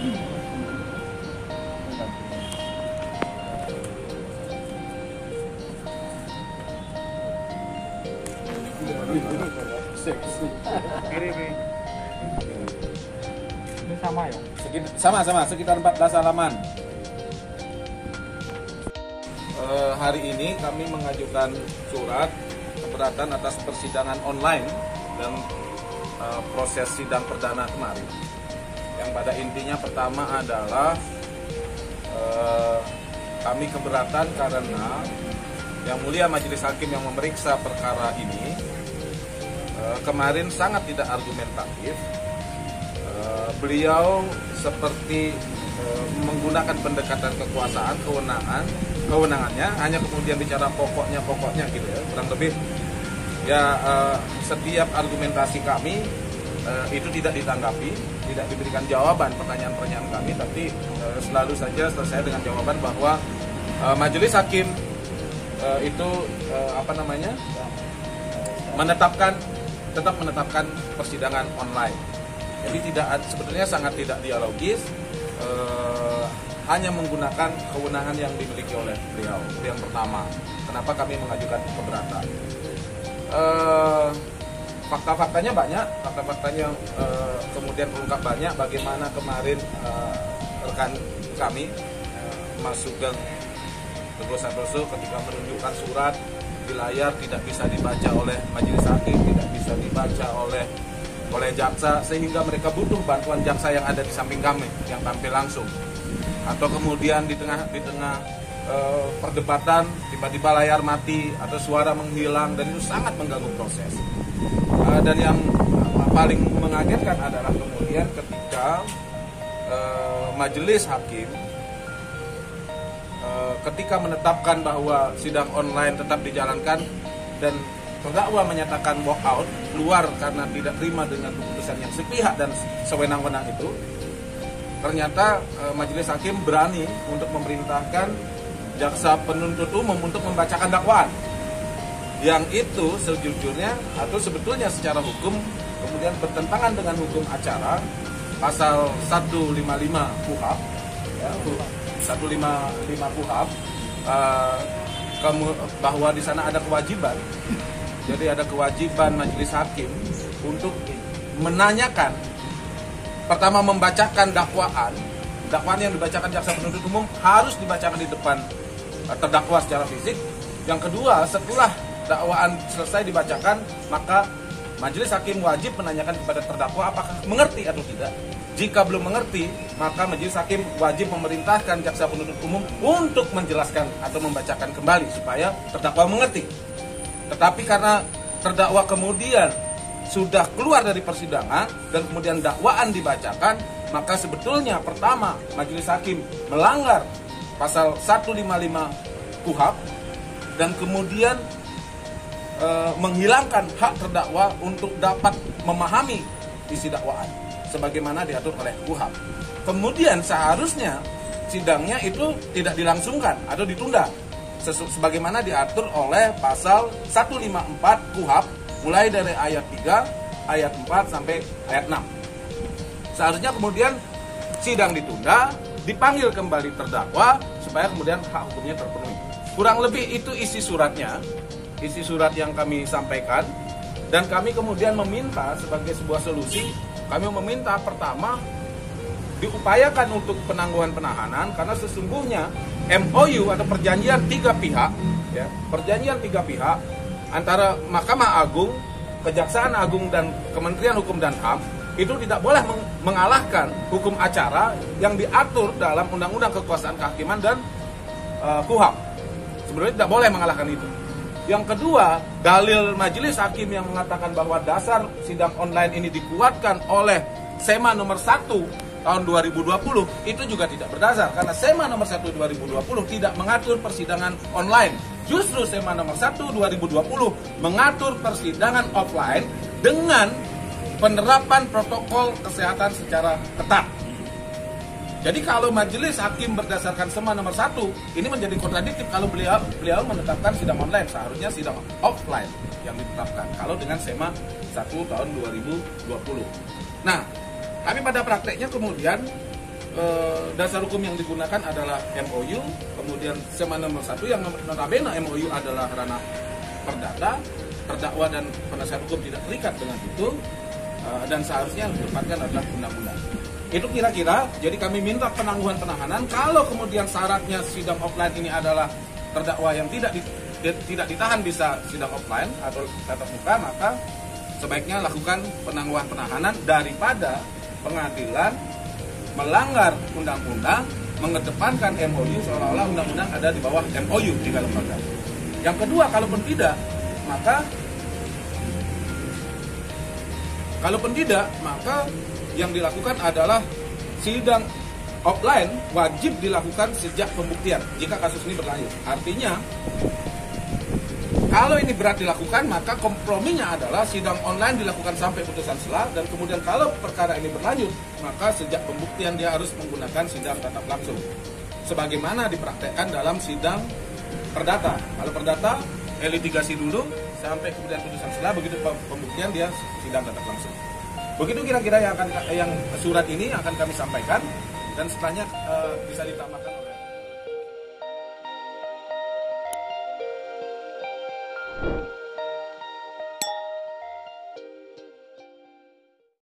Ini sama ya? Sama, sekitar 14 halaman. Hari ini kami mengajukan surat keberatan atas persidangan online dan proses sidang perdana kemarin. Yang pada intinya pertama adalah kami keberatan karena Yang Mulia Majelis Hakim yang memeriksa perkara ini kemarin sangat tidak argumentatif. Beliau seperti menggunakan pendekatan kekuasaan, kewenangannya hanya kemudian bicara pokoknya gitu ya, kurang lebih ya. Setiap argumentasi kami itu tidak ditanggapi, tidak diberikan jawaban pertanyaan-pertanyaan kami, tapi selalu saja selesai dengan jawaban bahwa Majelis Hakim itu tetap menetapkan persidangan online. Jadi sebetulnya sangat tidak dialogis, hanya menggunakan kewenangan yang dimiliki oleh beliau. Itu yang pertama. Kenapa kami mengajukan keberatan? Fakta-faktanya banyak, kemudian terungkap banyak bagaimana kemarin rekan kami Mas Sugeng Teguh Santoso ketika menunjukkan surat di layar tidak bisa dibaca oleh majelis hakim, tidak bisa dibaca oleh jaksa, sehingga mereka butuh bantuan jaksa yang ada di samping kami yang tampil langsung. Atau kemudian di tengah perdebatan tiba-tiba layar mati atau suara menghilang, dan itu sangat mengganggu proses. Dan yang paling mengagetkan adalah kemudian ketika majelis hakim ketika menetapkan bahwa sidang online tetap dijalankan dan terdakwa menyatakan walk out, keluar karena tidak terima dengan keputusan yang sepihak dan sewenang-wenang itu, ternyata majelis hakim berani untuk memerintahkan jaksa penuntut umum untuk membacakan dakwaan. Yang itu sejujurnya atau sebetulnya secara hukum kemudian bertentangan dengan hukum acara pasal 155 KUHP, ya, 155 KUHP, bahwa di sana ada kewajiban. Jadi ada kewajiban majelis hakim untuk menanyakan, pertama membacakan dakwaan yang dibacakan jaksa penuntut umum harus dibacakan di depan terdakwa secara fisik. Yang kedua, setelah dakwaan selesai dibacakan, maka majelis hakim wajib menanyakan kepada terdakwa apakah mengerti atau tidak. Jika belum mengerti, maka majelis hakim wajib memerintahkan jaksa penuntut umum untuk menjelaskan atau membacakan kembali supaya terdakwa mengerti. Tetapi karena terdakwa kemudian sudah keluar dari persidangan dan kemudian dakwaan dibacakan, maka sebetulnya pertama majelis hakim melanggar pasal 155 KUHP dan kemudian menghilangkan hak terdakwa untuk dapat memahami isi dakwaan sebagaimana diatur oleh KUHP. Kemudian seharusnya sidangnya itu tidak dilangsungkan atau ditunda sebagaimana diatur oleh pasal 154 KUHP mulai dari ayat 3, ayat 4 sampai ayat 6. Seharusnya kemudian sidang ditunda, dipanggil kembali terdakwa supaya kemudian hak hukumnya terpenuhi. Kurang lebih itu isi suratnya, isi surat yang kami sampaikan, dan kami kemudian meminta sebagai sebuah solusi, kami meminta pertama diupayakan untuk penangguhan penahanan karena sesungguhnya MOU atau perjanjian tiga pihak, ya, perjanjian tiga pihak antara Mahkamah Agung, Kejaksaan Agung dan Kementerian Hukum dan HAM itu tidak boleh mengalahkan hukum acara yang diatur dalam Undang-Undang Kekuasaan Kehakiman dan KUHP. Sebenarnya tidak boleh mengalahkan itu. Yang kedua, dalil majelis hakim yang mengatakan bahwa dasar sidang online ini dikuatkan oleh SEMA nomor 1 tahun 2020 itu juga tidak berdasar karena SEMA nomor 1 2020 tidak mengatur persidangan online. Justru SEMA nomor 1 2020 mengatur persidangan offline dengan penerapan protokol kesehatan secara ketat. Jadi kalau majelis hakim berdasarkan SEMA nomor 1 ini menjadi kontradiktif kalau beliau menetapkan sidang online, seharusnya sidang offline yang ditetapkan kalau dengan SEMA 1 tahun 2020. Nah, tapi pada prakteknya kemudian dasar hukum yang digunakan adalah MOU, kemudian sema nomor 1 yang notabene MOU adalah ranah perdata, terdakwa dan penasihat hukum tidak terikat dengan itu, dan seharusnya yang ditempatkan adalah undang-undang. Itu kira-kira, jadi kami minta penangguhan penahanan. Kalau kemudian syaratnya sidang offline ini adalah terdakwa yang tidak ditahan bisa sidang offline atau tatap muka, maka sebaiknya lakukan penangguhan penahanan daripada pengadilan melanggar undang-undang, mengedepankan MOU seolah-olah undang-undang ada di bawah MOU di dalam lembaga. Yang kedua, kalaupun tidak, maka yang dilakukan adalah sidang offline wajib dilakukan sejak pembuktian jika kasus ini berlanjut. Artinya, kalau ini berat dilakukan, maka komprominya adalah sidang online dilakukan sampai putusan sela, dan kemudian kalau perkara ini berlanjut, maka sejak pembuktian dia harus menggunakan sidang tatap langsung. Sebagaimana dipraktekkan dalam sidang perdata. Kalau perdata, litigasi dulu, sampai kemudian putusan sela, begitu pembuktian dia sidang tatap langsung. Begitu kira-kira yang surat ini akan kami sampaikan, dan setelahnya bisa ditambahkan.